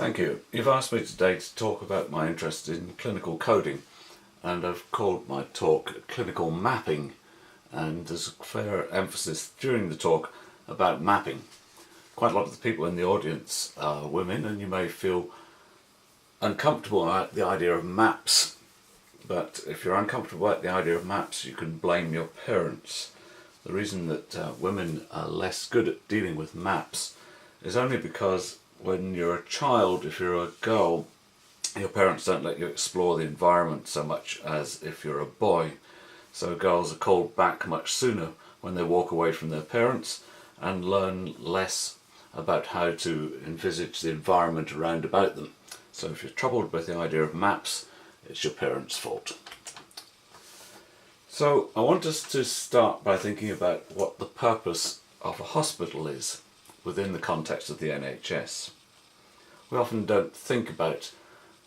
Thank you. You've asked me today to talk about my interest in clinical coding, and I've called my talk Clinical Mapping, and there's a fair emphasis during the talk about mapping. Quite a lot of the people in the audience are women, and you may feel uncomfortable about the idea of maps, but if you're uncomfortable about the idea of maps, you can blame your parents. The reason that women are less good at dealing with maps is only because when you're a child, if you're a girl, your parents don't let you explore the environment so much as if you're a boy. So girls are called back much sooner when they walk away from their parents and learn less about how to envisage the environment around about them. So if you're troubled with the idea of maps, it's your parents' fault. So I want us to start by thinking about what the purpose of a hospital is within the context of the NHS. We often don't think about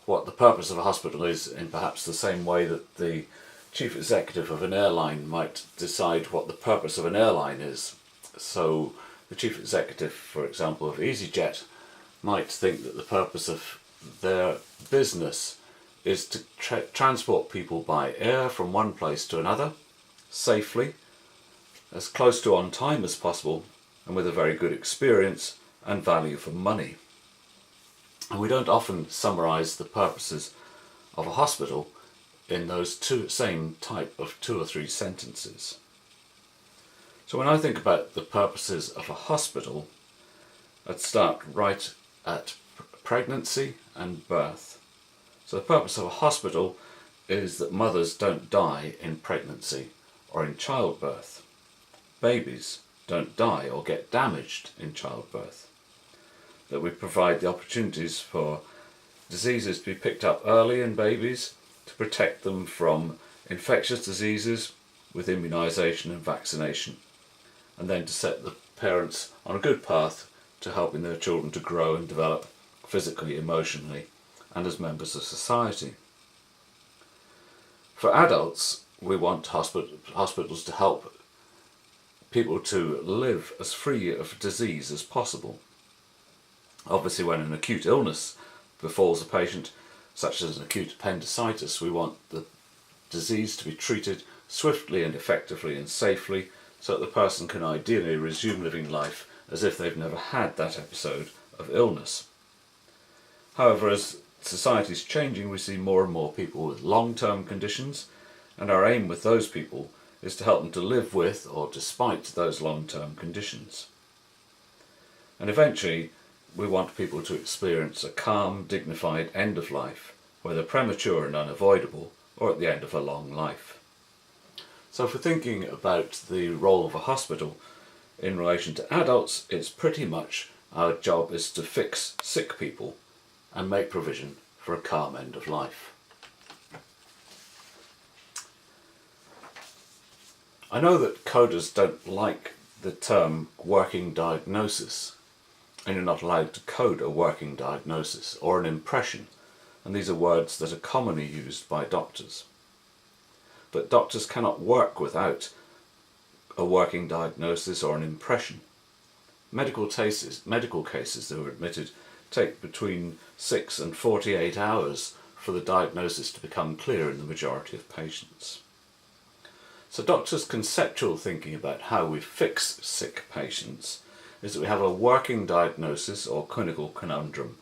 what the purpose of a hospital is in perhaps the same way that the chief executive of an airline might decide what the purpose of an airline is. So the chief executive, for example, of EasyJet might think that the purpose of their business is to transport people by air from one place to another safely, as close to on time as possible, and with a very good experience and value for money. And we don't often summarise the purposes of a hospital in those same type of 2 or 3 sentences. So when I think about the purposes of a hospital, I'd start right at pregnancy and birth. So the purpose of a hospital is that mothers don't die in pregnancy or in childbirth. Babies don't die or get damaged in childbirth. That we provide the opportunities for diseases to be picked up early in babies to protect them from infectious diseases with immunisation and vaccination, and then to set the parents on a good path to helping their children to grow and develop physically, emotionally, and as members of society. For adults, we want hospitals to help people to live as free of disease as possible. Obviously, when an acute illness befalls a patient, such as an acute appendicitis, we want the disease to be treated swiftly and effectively and safely so that the person can ideally resume living life as if they've never had that episode of illness. However, as society is changing, we see more and more people with long-term conditions, and our aim with those people is to help them to live with or despite those long-term conditions. And eventually, we want people to experience a calm, dignified end of life, whether premature and unavoidable, or at the end of a long life. So if we're thinking about the role of a hospital in relation to adults, it's pretty much our job is to fix sick people and make provision for a calm end of life. I know that coders don't like the term working diagnosis, and you're not allowed to code a working diagnosis or an impression, and these are words that are commonly used by doctors. But doctors cannot work without a working diagnosis or an impression. Medical cases that are admitted take between 6 and 48 hours for the diagnosis to become clear in the majority of patients. So doctors' conceptual thinking about how we fix sick patients is that we have a working diagnosis or clinical conundrum.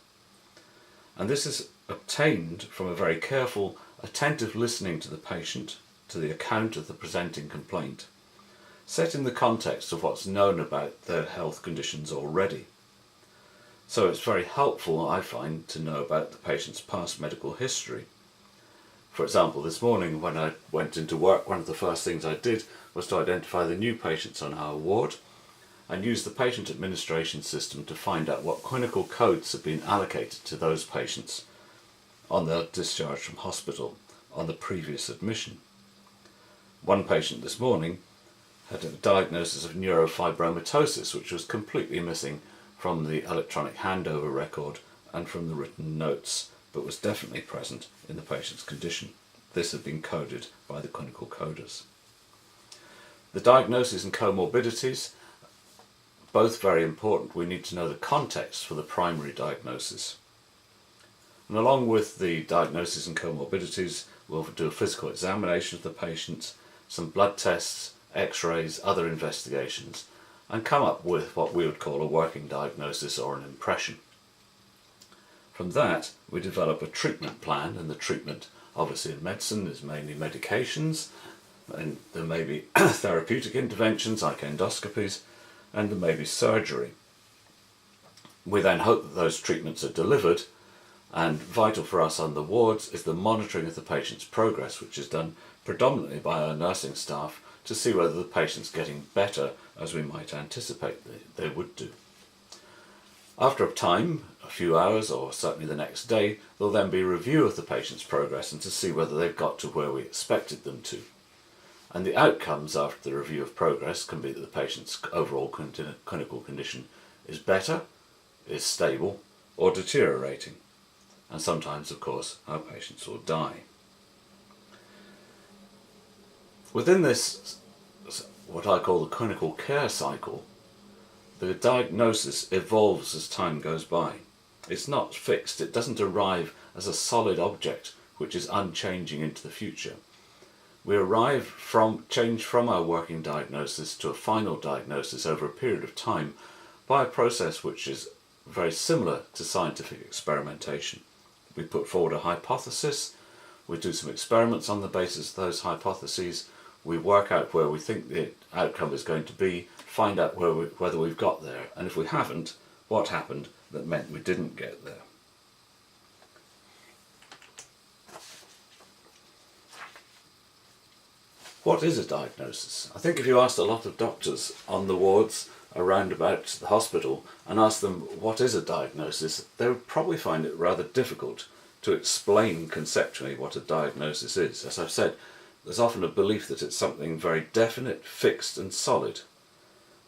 And this is obtained from a very careful, attentive listening to the patient, to the account of the presenting complaint, set in the context of what's known about their health conditions already. So it's very helpful, I find, to know about the patient's past medical history. For example, this morning when I went into work, one of the first things I did was to identify the new patients on our ward and use the patient administration system to find out what clinical codes have been allocated to those patients on their discharge from hospital on the previous admission. One patient this morning had a diagnosis of neurofibromatosis, which was completely missing from the electronic handover record and from the written notes, but was definitely present in the patient's condition. This had been coded by the clinical coders. The diagnosis and comorbidities, both very important. We need to know the context for the primary diagnosis. And along with the diagnosis and comorbidities, we'll do a physical examination of the patient, some blood tests, x-rays, other investigations, and come up with what we would call a working diagnosis or an impression. From that, we develop a treatment plan, and the treatment, obviously in medicine, is mainly medications, and there may be therapeutic interventions like endoscopies, and there may be surgery. We then hope that those treatments are delivered, and vital for us on the wards is the monitoring of the patient's progress, which is done predominantly by our nursing staff to see whether the patient's getting better as we might anticipate they would do. After a time, a few hours or certainly the next day, there'll then be a review of the patient's progress and to see whether they've got to where we expected them to. And the outcomes after the review of progress can be that the patient's overall clinical condition is better, is stable, or deteriorating. And sometimes, of course, our patients will die. Within this, what I call the clinical care cycle, the diagnosis evolves as time goes by. It's not fixed, it doesn't arrive as a solid object which is unchanging into the future. We change from our working diagnosis to a final diagnosis over a period of time by a process which is very similar to scientific experimentation. We put forward a hypothesis, we do some experiments on the basis of those hypotheses, we work out where we think the outcome is going to be, find out whether we've got there, and if we haven't, what happened that meant we didn't get there. What is a diagnosis? I think if you asked a lot of doctors on the wards around about the hospital and asked them what is a diagnosis, they would probably find it rather difficult to explain conceptually what a diagnosis is. As I've said, there's often a belief that it's something very definite, fixed and solid,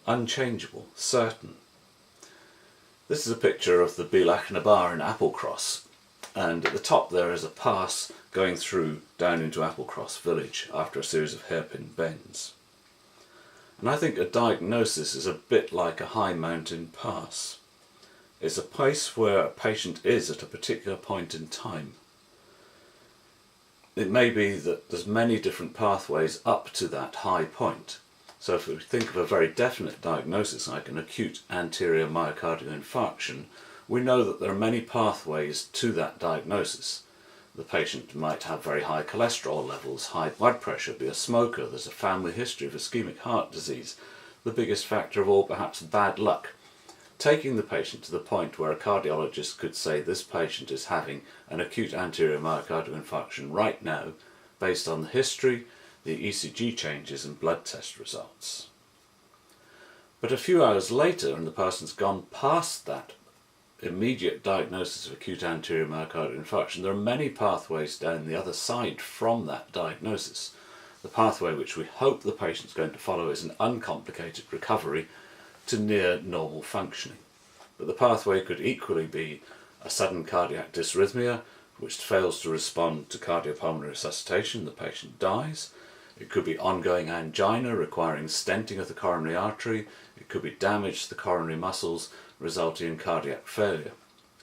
unchangeable, certain. This is a picture of the Bíleach na Bár in Applecross, and at the top there is a pass going through down into Applecross village after a series of hairpin bends. And I think a diagnosis is a bit like a high mountain pass. It's a place where a patient is at a particular point in time. It may be that there's many different pathways up to that high point. So if we think of a very definite diagnosis like an acute anterior myocardial infarction, we know that there are many pathways to that diagnosis. The patient might have very high cholesterol levels, high blood pressure, be a smoker, there's a family history of ischemic heart disease, the biggest factor of all perhaps bad luck. Taking the patient to the point where a cardiologist could say this patient is having an acute anterior myocardial infarction right now based on the history, the ECG changes and blood test results. But a few hours later, and the person's gone past that immediate diagnosis of acute anterior myocardial infarction, there are many pathways down the other side from that diagnosis. The pathway which we hope the patient's going to follow is an uncomplicated recovery to near normal functioning. But the pathway could equally be a sudden cardiac dysrhythmia which fails to respond to cardiopulmonary resuscitation, the patient dies. It could be ongoing angina requiring stenting of the coronary artery. It could be damage to the coronary muscles resulting in cardiac failure.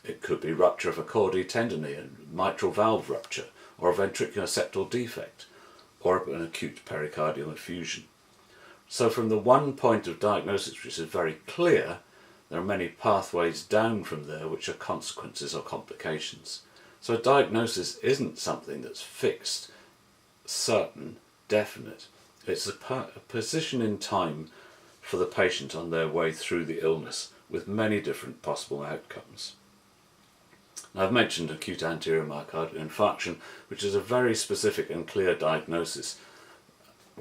It could be rupture of a chordae tendineae and mitral valve rupture, or a ventricular septal defect, or an acute pericardial effusion. So from the one point of diagnosis which is very clear, there are many pathways down from there which are consequences or complications. So a diagnosis isn't something that's fixed, certain, definite. It's a position in time for the patient on their way through the illness with many different possible outcomes. Now, I've mentioned acute anterior myocardial infarction, which is a very specific and clear diagnosis,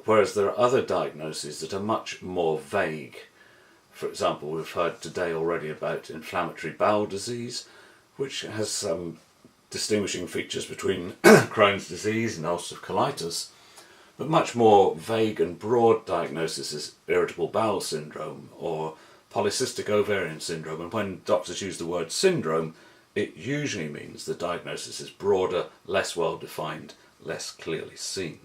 whereas there are other diagnoses that are much more vague. For example, we've heard today already about inflammatory bowel disease, which has some distinguishing features between Crohn's disease and ulcerative colitis, but much more vague and broad diagnosis is irritable bowel syndrome or polycystic ovarian syndrome. And when doctors use the word syndrome, it usually means the diagnosis is broader, less well defined, less clearly seen.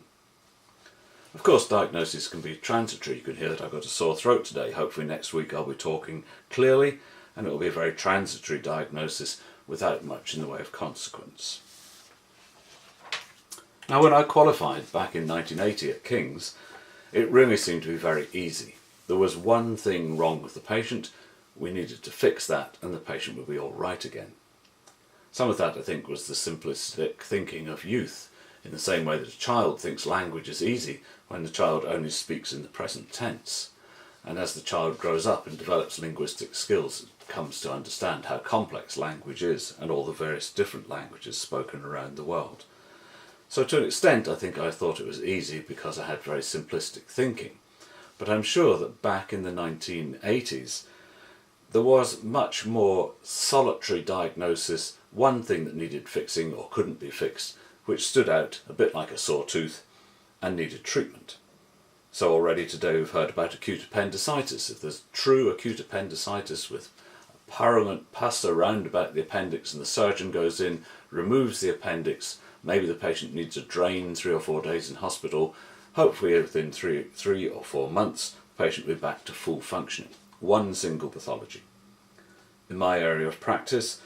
Of course, diagnosis can be transitory. You can hear that I've got a sore throat today. Hopefully next week I'll be talking clearly and it will be a very transitory diagnosis, without much in the way of consequence. Now, when I qualified back in 1980 at King's, it really seemed to be very easy. There was one thing wrong with the patient, we needed to fix that, and the patient would be all right again. Some of that, I think, was the simplistic thinking of youth, in the same way that a child thinks language is easy when the child only speaks in the present tense. And as the child grows up and develops linguistic skills, it comes to understand how complex language is and all the various different languages spoken around the world. So to an extent, I think I thought it was easy because I had very simplistic thinking. But I'm sure that back in the 1980s, there was much more solitary diagnosis, one thing that needed fixing or couldn't be fixed, which stood out a bit like a sore tooth and needed treatment. So already today we've heard about acute appendicitis. If there's true acute appendicitis with purulent pus around about the appendix and the surgeon goes in, removes the appendix, maybe the patient needs a drain 3 or 4 days in hospital, hopefully within three or 4 months the patient will be back to full functioning. One single pathology. In my area of practice,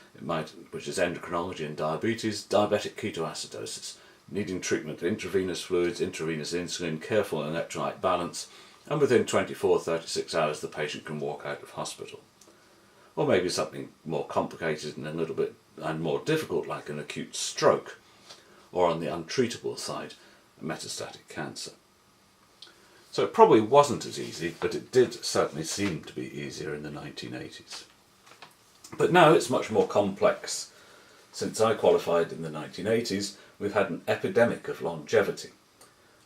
which is endocrinology and diabetes, diabetic ketoacidosis, needing treatment, intravenous fluids, intravenous insulin, careful electrolyte balance, and within 24-36 hours the patient can walk out of hospital. Or maybe something more complicated and a little bit and more difficult, like an acute stroke, or on the untreatable side, metastatic cancer. So it probably wasn't as easy, but it did certainly seem to be easier in the 1980s. But now it's much more complex. Since I qualified in the 1980s, we've had an epidemic of longevity.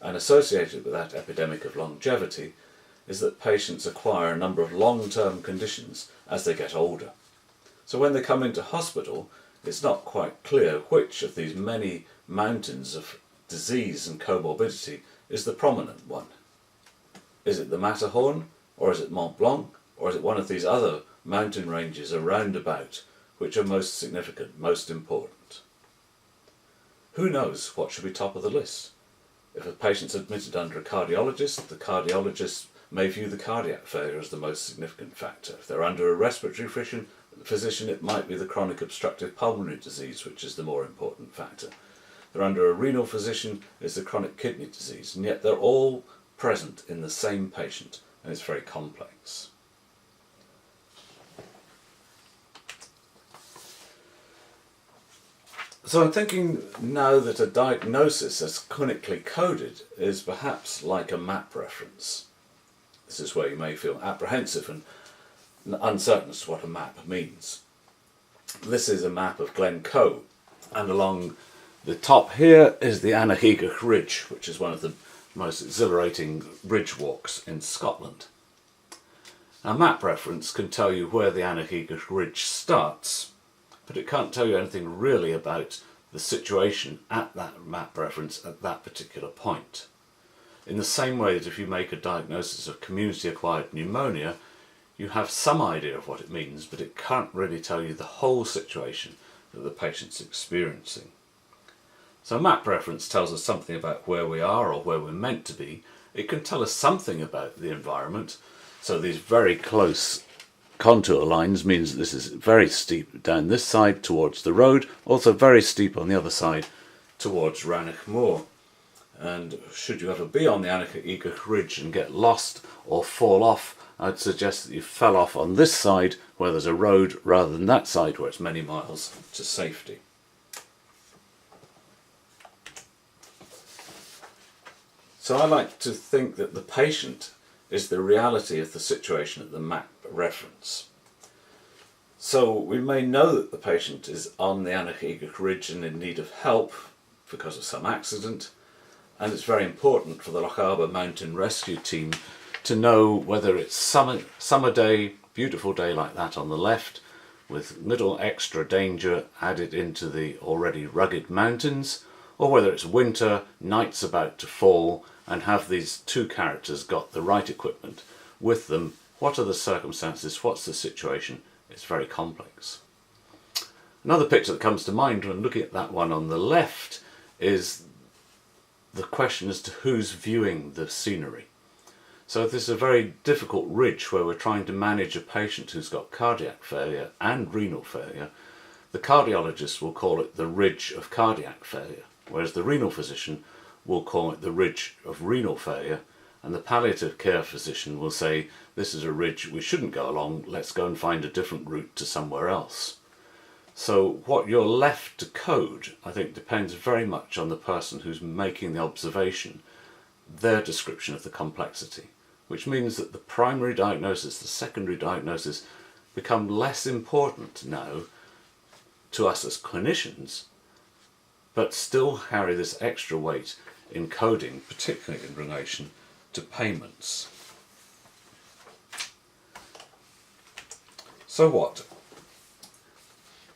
And associated with that epidemic of longevity is that patients acquire a number of long-term conditions as they get older. So when they come into hospital, it's not quite clear which of these many mountains of disease and comorbidity is the prominent one. Is it the Matterhorn, or is it Mont Blanc, or is it one of these other mountain ranges around about which are most significant, most important? Who knows what should be top of the list? If a patient's admitted under a cardiologist, the cardiologist may view the cardiac failure as the most significant factor. If they're under a respiratory physician, it might be the chronic obstructive pulmonary disease which is the more important factor. If they're under a renal physician, it's the chronic kidney disease, and yet they're all present in the same patient, and it's very complex. So I'm thinking now that a diagnosis as clinically coded is perhaps like a map reference. This is where you may feel apprehensive and uncertain as to what a map means. This is a map of Glencoe, and along the top here is the Annaheigach Ridge, which is one of the most exhilarating ridge walks in Scotland. A map reference can tell you where the Annaheigach Ridge starts, but it can't tell you anything really about the situation at that map reference at that particular point. In the same way that if you make a diagnosis of community-acquired pneumonia, you have some idea of what it means, but it can't really tell you the whole situation that the patient's experiencing. So a map reference tells us something about where we are or where we're meant to be. It can tell us something about the environment. So these very close contour lines means that this is very steep down this side towards the road, also very steep on the other side towards Rannoch Moor. And should you ever be on the Annaheigach Ridge and get lost or fall off, I'd suggest that you fell off on this side where there's a road rather than that side where it's many miles to safety. So I like to think that the patient is the reality of the situation at the map reference. So we may know that the patient is on the Annaheigach Ridge and in need of help because of some accident, and it's very important for the Loch Arbour Mountain Rescue Team to know whether it's summer day, beautiful day like that on the left, with little extra danger added into the already rugged mountains, or whether it's winter, night's about to fall, and have these two characters got the right equipment with them. What are the circumstances? What's the situation? It's very complex. Another picture that comes to mind when looking at that one on the left is the question as to who's viewing the scenery. So this is a very difficult ridge where we're trying to manage a patient who's got cardiac failure and renal failure. The cardiologist will call it the ridge of cardiac failure, whereas the renal physician will call it the ridge of renal failure, and the palliative care physician will say, this is a ridge we shouldn't go along, let's go and find a different route to somewhere else. So what you're left to code, I think, depends very much on the person who's making the observation, their description of the complexity, which means that the primary diagnosis, the secondary diagnosis, become less important now to us as clinicians, but still carry this extra weight in coding, particularly in relation to payments. So what?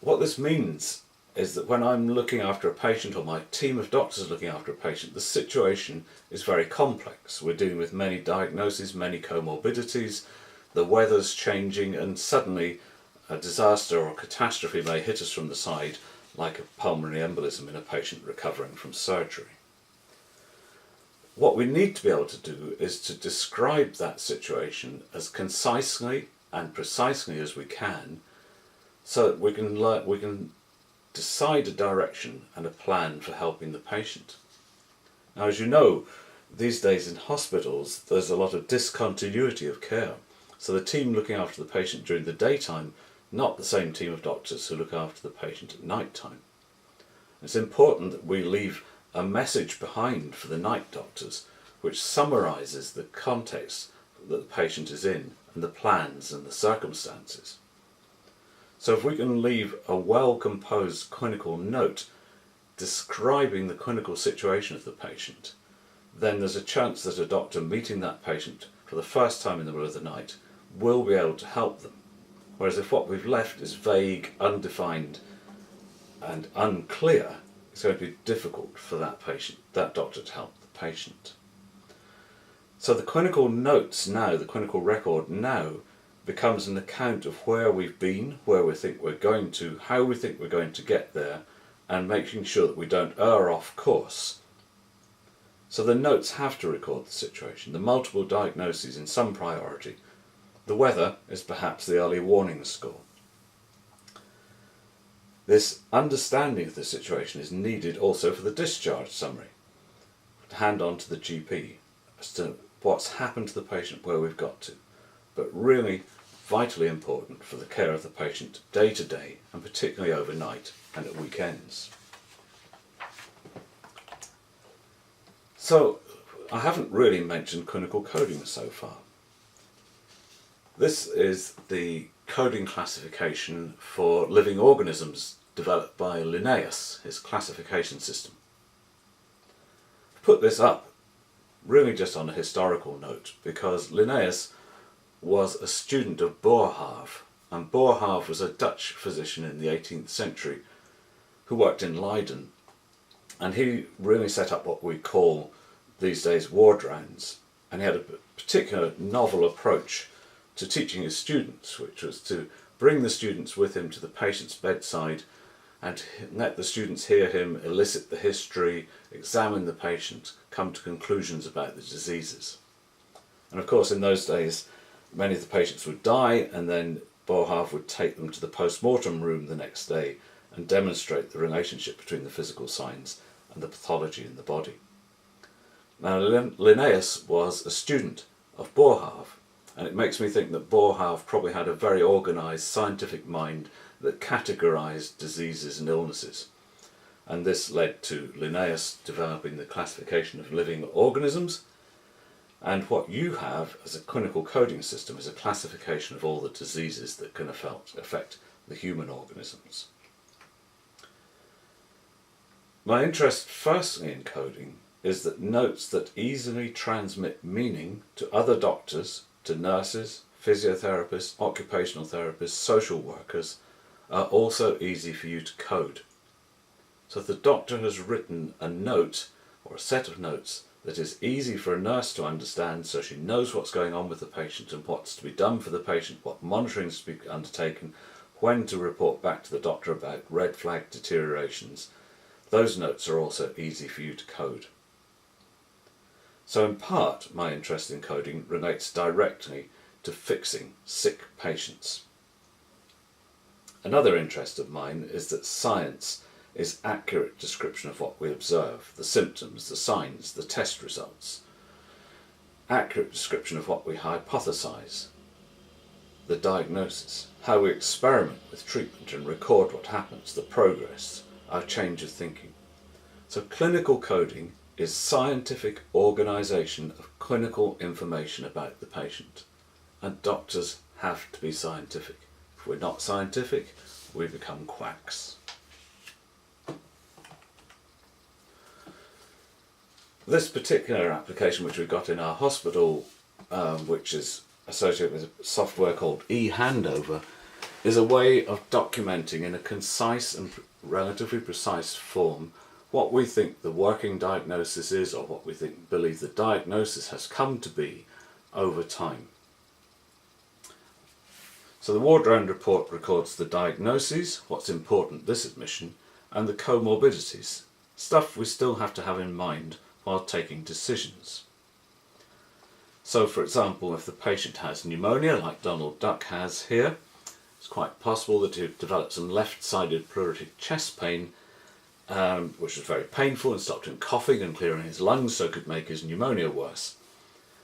What this means is that when I'm looking after a patient, or my team of doctors is looking after a patient, the situation is very complex. We're dealing with many diagnoses, many comorbidities, the weather's changing, and suddenly a disaster or catastrophe may hit us from the side, like a pulmonary embolism in a patient recovering from surgery. What we need to be able to do is to describe that situation as concisely and precisely as we can, so that we can decide a direction and a plan for helping the patient. Now, as you know, these days in hospitals there's a lot of discontinuity of care, so the team looking after the patient during the daytime, not the same team of doctors who look after the patient at night time. It's important that we leave a message behind for the night doctors which summarises the context that the patient is in and the plans and the circumstances. So if we can leave a well-composed clinical note describing the clinical situation of the patient, then there's a chance that a doctor meeting that patient for the first time in the middle of the night will be able to help them. Whereas if what we've left is vague, undefined and unclear, it's going to be difficult for that doctor to help the patient. So the clinical notes now, the clinical record now, becomes an account of where we've been, where we think we're going to, how we think we're going to get there, and making sure that we don't err off course. So the notes have to record the situation, the multiple diagnoses in some priority. The weather is perhaps the early warning score. This understanding of the situation is needed also for the discharge summary, to hand on to the GP as to what's happened to the patient, where we've got to, but really vitally important for the care of the patient day to day, and particularly overnight and at weekends. So I haven't really mentioned clinical coding so far. This is the coding classification for living organisms developed by Linnaeus, his classification system. I've put this up really just on a historical note because Linnaeus was a student of Boerhaave, and Boerhaave was a Dutch physician in the 18th century who worked in Leiden, and he really set up what we call these days ward rounds, and he had a particular novel approach to teaching his students, which was to bring the students with him to the patient's bedside and let the students hear him elicit the history, examine the patient, come to conclusions about the diseases. And of course in those days many of the patients would die, and then Boerhaave would take them to the post-mortem room the next day and demonstrate the relationship between the physical signs and the pathology in the body. Now Linnaeus was a student of Boerhaave, and it makes me think that Boerhaave probably had a very organised scientific mind that categorised diseases and illnesses. And this led to Linnaeus developing the classification of living organisms, and what you have as a clinical coding system is a classification of all the diseases that can affect the human organisms. My interest firstly in coding is that notes that easily transmit meaning to other doctors, to nurses, physiotherapists, occupational therapists, social workers, are also easy for you to code. So if the doctor has written a note or a set of notes that is easy for a nurse to understand, so she knows what's going on with the patient and what's to be done for the patient, what monitoring is to be undertaken, when to report back to the doctor about red flag deteriorations, those notes are also easy for you to code. So in part, my interest in coding relates directly to fixing sick patients. Another interest of mine is that science is accurate description of what we observe, the symptoms, the signs, the test results. Accurate description of what we hypothesize, the diagnosis, how we experiment with treatment and record what happens, the progress, our change of thinking. So clinical coding is scientific organisation of clinical information about the patient. And doctors have to be scientific. If we're not scientific, we become quacks. This particular application which we've got in our hospital, which is associated with a software called eHandover, is a way of documenting in a concise and relatively precise form what we think the working diagnosis is, or what we believe the diagnosis has come to be over time. So the ward round report records the diagnoses, what's important this admission, and the comorbidities, stuff we still have to have in mind while taking decisions. So for example, if the patient has pneumonia, like Donald Duck has here, it's quite possible that he developed some left-sided pleuritic chest pain, which was very painful and stopped him coughing and clearing his lungs, so it could make his pneumonia worse.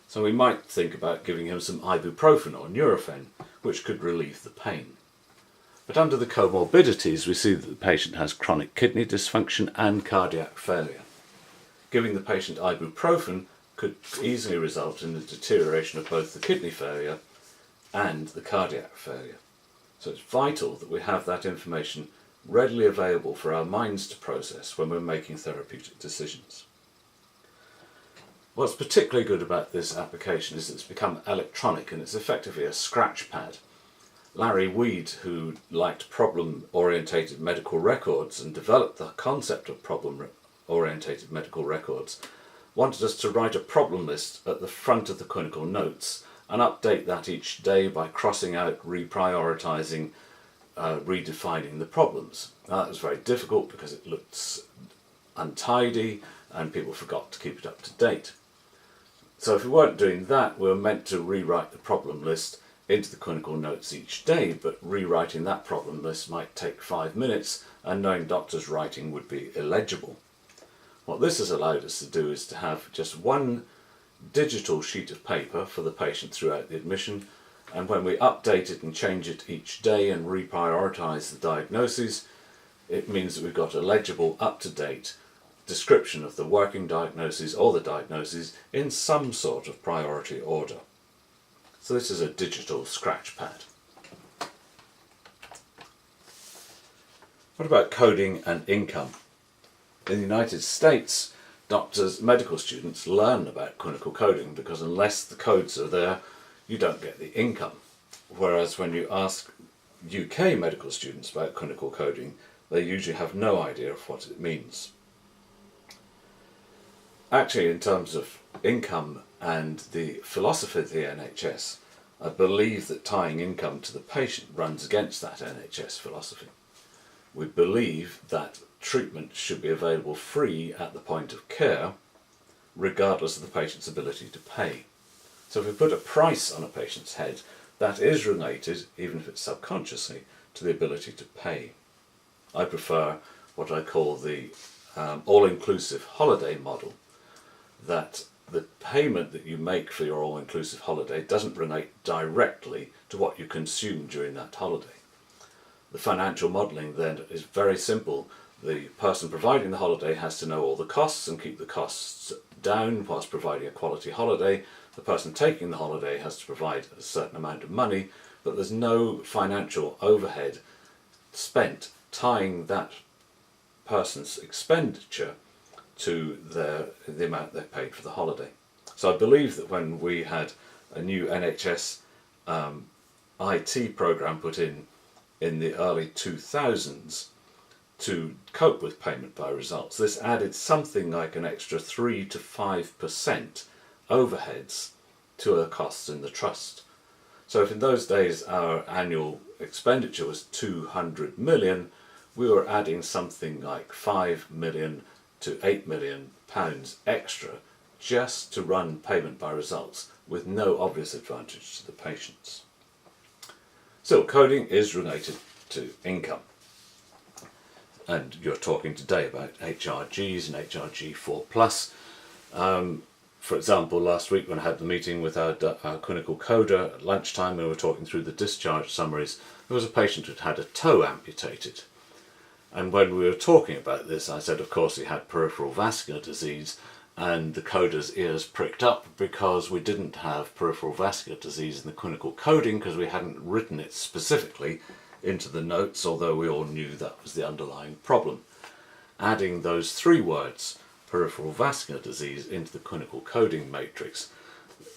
So we might think about giving him some ibuprofen or Nurofen, which could relieve the pain. But under the comorbidities, we see that the patient has chronic kidney dysfunction and cardiac failure. Giving the patient ibuprofen could easily result in the deterioration of both the kidney failure and the cardiac failure. So it's vital that we have that information readily available for our minds to process when we're making therapeutic decisions. What's particularly good about this application is it's become electronic and it's effectively a scratch pad. Larry Weed, who liked problem-orientated medical records and developed the concept of problem-orientated medical records, wanted us to write a problem list at the front of the clinical notes and update that each day by crossing out, reprioritizing, redefining the problems. Now, that was very difficult because it looked untidy and people forgot to keep it up to date. So if we weren't doing that, we were meant to rewrite the problem list into the clinical notes each day, but rewriting that problem list might take 5 minutes and knowing doctors' writing would be illegible. What this has allowed us to do is to have just one digital sheet of paper for the patient throughout the admission, and when we update it and change it each day and reprioritise the diagnoses, it means that we've got a legible, up-to-date description of the working diagnoses or the diagnoses in some sort of priority order. So this is a digital scratch pad. What about coding and income? In the United States, doctors, medical students learn about clinical coding because unless the codes are there, you don't get the income. Whereas when you ask UK medical students about clinical coding, they usually have no idea of what it means. Actually, in terms of income and the philosophy of the NHS, I believe that tying income to the patient runs against that NHS philosophy. We believe that treatment should be available free at the point of care, regardless of the patient's ability to pay. So if we put a price on a patient's head, that is related, even if it's subconsciously, to the ability to pay. I prefer what I call the all-inclusive holiday model, that the payment that you make for your all-inclusive holiday doesn't relate directly to what you consume during that holiday. The financial modelling then is very simple. The person providing the holiday has to know all the costs and keep the costs down whilst providing a quality holiday. The person taking the holiday has to provide a certain amount of money, but there's no financial overhead spent tying that person's expenditure to the amount they paid for the holiday. So I believe that when we had a new NHS IT program put in the early 2000s to cope with payment by results, this added something like an extra 3 to 5% overheads to our costs in the trust. So if in those days our annual expenditure was 200 million, we were adding something like 5 million to 8 million pounds extra just to run payment by results with no obvious advantage to the patients. So coding is related to income. And you're talking today about HRGs and HRG4+. For example, last week when I had the meeting with our clinical coder at lunchtime, we were talking through the discharge summaries. There was a patient who'd had a toe amputated. And when we were talking about this, I said, of course, he had peripheral vascular disease, and the coder's ears pricked up because we didn't have peripheral vascular disease in the clinical coding because we hadn't written it specifically into the notes, although we all knew that was the underlying problem. Adding those 3 words, peripheral vascular disease, into the clinical coding matrix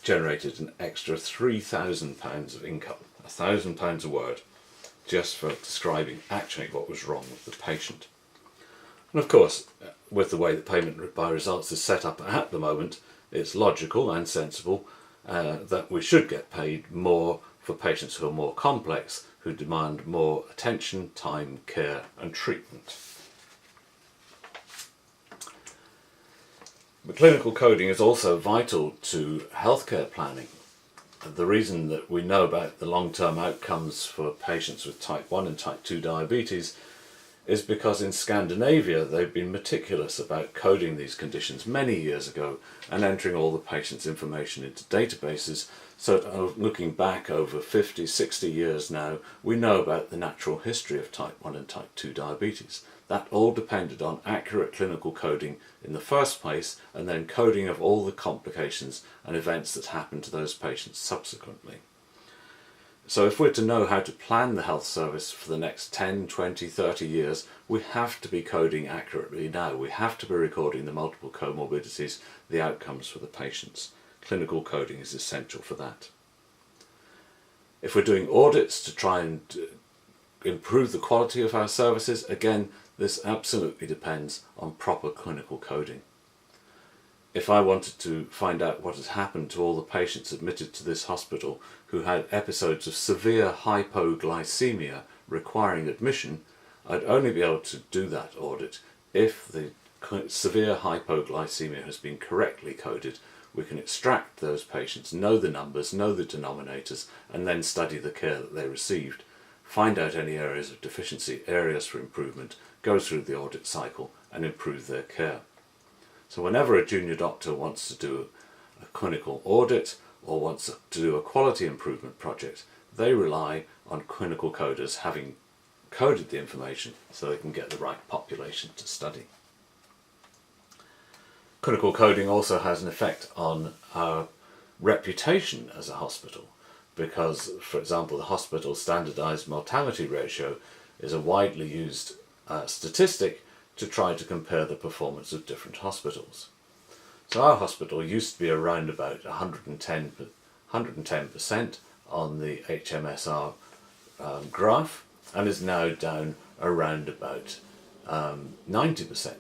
generated an extra £3,000 of income, £1,000 a word, just for describing actually what was wrong with the patient. And of course, with the way that payment by results is set up at the moment, it's logical and sensible that we should get paid more for patients who are more complex, who demand more attention, time, care and treatment. But clinical coding is also vital to healthcare planning. The reason that we know about the long-term outcomes for patients with type 1 and type 2 diabetes is because in Scandinavia they've been meticulous about coding these conditions many years ago and entering all the patient's information into databases. So looking back over 50, 60 years now, we know about the natural history of type 1 and type 2 diabetes. That all depended on accurate clinical coding in the first place, and then coding of all the complications and events that happened to those patients subsequently. So if we're to know how to plan the health service for the next 10, 20, 30 years, we have to be coding accurately now. We have to be recording the multiple comorbidities, the outcomes for the patients. Clinical coding is essential for that. If we're doing audits to try and improve the quality of our services, again, this absolutely depends on proper clinical coding. If I wanted to find out what had happened to all the patients admitted to this hospital who had episodes of severe hypoglycemia requiring admission, I'd only be able to do that audit if the severe hypoglycemia has been correctly coded. We can extract those patients, know the numbers, know the denominators, and then study the care that they received, find out any areas of deficiency, areas for improvement, go through the audit cycle and improve their care. So whenever a junior doctor wants to do a clinical audit or wants to do a quality improvement project, they rely on clinical coders having coded the information so they can get the right population to study. Clinical coding also has an effect on our reputation as a hospital because, for example, the hospital standardized mortality ratio is a widely used statistic to try to compare the performance of different hospitals. So our hospital used to be around about 110% on the HMSR graph and is now down around about 90%.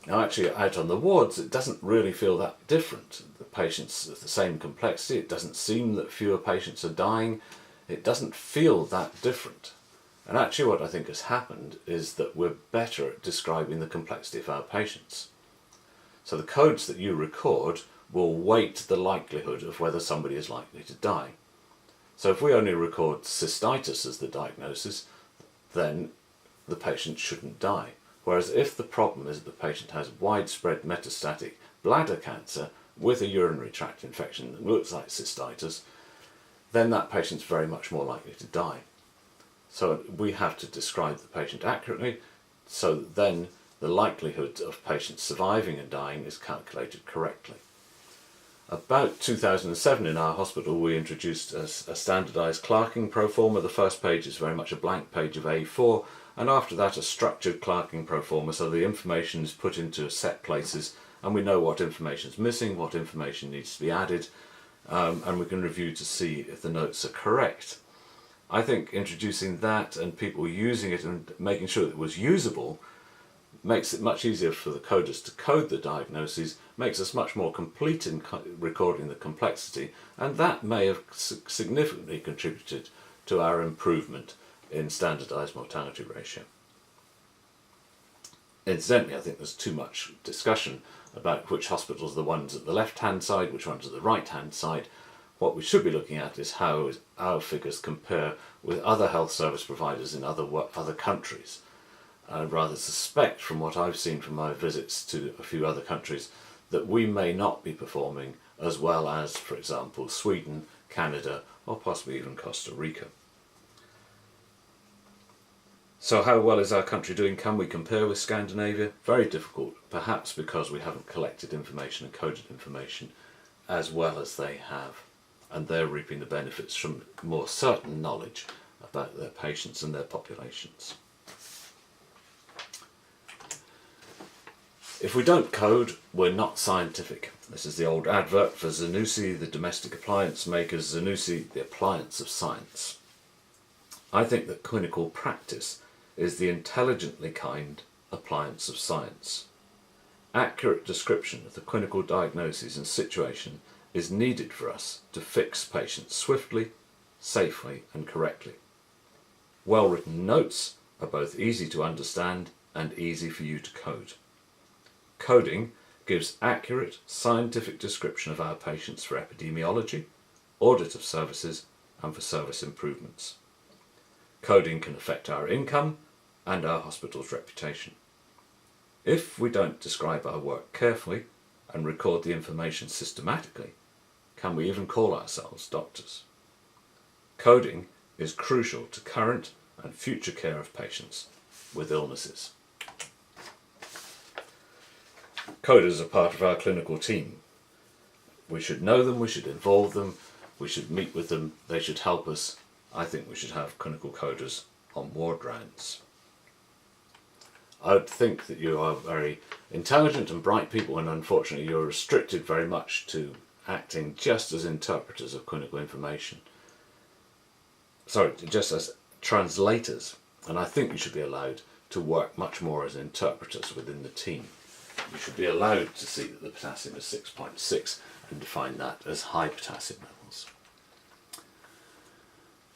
Now actually out on the wards it doesn't really feel that different. The patients have the same complexity, it doesn't seem that fewer patients are dying, it doesn't feel that different. And actually what I think has happened is that we're better at describing the complexity of our patients. So the codes that you record will weight the likelihood of whether somebody is likely to die. So if we only record cystitis as the diagnosis, then the patient shouldn't die. Whereas if the problem is that the patient has widespread metastatic bladder cancer with a urinary tract infection that looks like cystitis, then that patient's very much more likely to die. So we have to describe the patient accurately, so that then the likelihood of patients surviving and dying is calculated correctly. About 2007 in our hospital we introduced a standardised clerking proforma. The first page is very much a blank page of A4, and after that a structured clerking proforma, so the information is put into set places and we know what information is missing, what information needs to be added, and we can review to see if the notes are correct. I think introducing that and people using it and making sure that it was usable makes it much easier for the coders to code the diagnoses, makes us much more complete in recording the complexity, and that may have significantly contributed to our improvement in standardised mortality ratio. Incidentally, I think there's too much discussion about which hospitals are the ones at the left-hand side, which ones are the right-hand side. What we should be looking at is how our figures compare with other health service providers in other countries. I rather suspect, from what I've seen from my visits to a few other countries, that we may not be performing as well as, for example, Sweden, Canada, or possibly even Costa Rica. So how well is our country doing? Can we compare with Scandinavia? Very difficult, perhaps because we haven't collected information and coded information as well as they have, and they're reaping the benefits from more certain knowledge about their patients and their populations. If we don't code, we're not scientific. This is the old advert for Zanussi, the domestic appliance makers, Zanussi, the appliance of science. I think that clinical practice is the intelligently kind appliance of science. Accurate description of the clinical diagnosis and situation is needed for us to fix patients swiftly, safely and correctly. Well-written notes are both easy to understand and easy for you to code. Coding gives accurate scientific description of our patients for epidemiology, audit of services and for service improvements. Coding can affect our income and our hospital's reputation. If we don't describe our work carefully and record the information systematically, can we even call ourselves doctors? Coding is crucial to current and future care of patients with illnesses. Coders are part of our clinical team. We should know them, we should involve them, we should meet with them, they should help us. I think we should have clinical coders on ward rounds. I would think that you are very intelligent and bright people, and unfortunately you're restricted very much to acting just as interpreters of clinical information. Sorry, just as translators. And I think you should be allowed to work much more as interpreters within the team. You should be allowed to see that the potassium is 6.6 and define that as high potassium levels.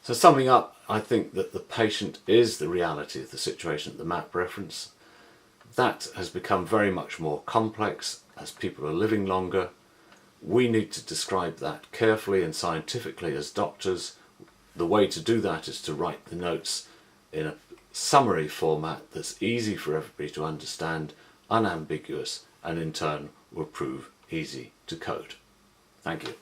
So summing up, I think that the patient is the reality of the situation at the MAP reference. That has become very much more complex as people are living longer. We need to describe that carefully and scientifically as doctors. The way to do that is to write the notes in a summary format that's easy for everybody to understand, unambiguous, and in turn will prove easy to code. Thank you.